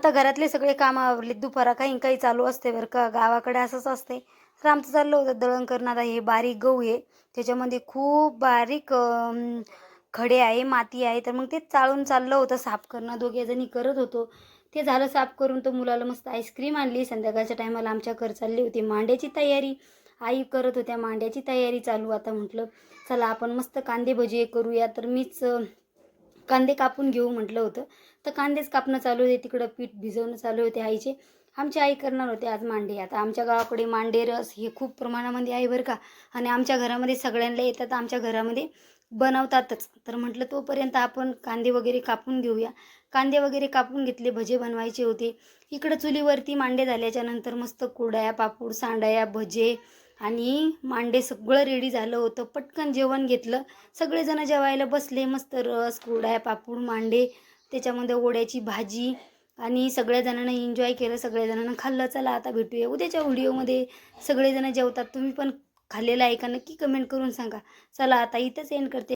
आता घरातले सगळे कामं आवरले, दुपारा काही काही चालू असते बरं का. गावाकडे असंच असते. तर आमचं चाललं होतं दळण करणं. आता हे बारीक गहू आहे, त्याच्यामध्ये खूप बारीक खडे आहे, माती आहे. तर मग ते चाळून चाललं होतं साफ करणं. दोघेजणी करत होतो. ते झालं साफ करून तर मुलाला मस्त आईस्क्रीम आणली. संध्याकाळच्या टायमाला आमच्याकडे चालली होती मांड्याची तयारी. आई करत होत्या मांड्याची तयारी चालू. आता म्हटलं चला आपण मस्त कांदे भजी करूया. तर मीच कांदे कापून घेऊ म्हटलं होतं. तर कांदेच कापणं चालू आहे. तिकडं पीठ भिजवणं चालू होते आईचे. आमची आई करणार होते आज मांडे. आता आमच्या गावाकडे मांडे रस हे खूप प्रमाणामध्ये आहे बरं का. आणि आमच्या घरामध्ये सगळ्यांना येतात, आमच्या घरामध्ये बनवतातच. तर म्हटलं तोपर्यंत आपण कांदे वगैरे कापून घेऊया. कांदे वगैरे कापून घेतले, भजे बनवायचे होते. इकडं चुलीवरती मांडे झाल्याच्या नंतर मस्त कुरडया, पापड, सांडया, भजे आणि मांडे सगळं रेडी झालं होतं. पटकन जेवण घेतलं. सगळेजण जेवायला बसले. मस्त रस, कुरडया, पापड, मांडे, त्याच्यामध्ये ओढ्याची भाजी आणि सगळ्या जणांना एन्जॉय केलं. सगळ्या जणांना खाल्लं. चला आता भेटूया उद्याच्या व्हिडिओमध्ये. सगळेजण जेवतात. तुम्ही पण खाल्लेलं आहे का नक्की कमेंट करून सांगा. चला आता इथंच एंड करते.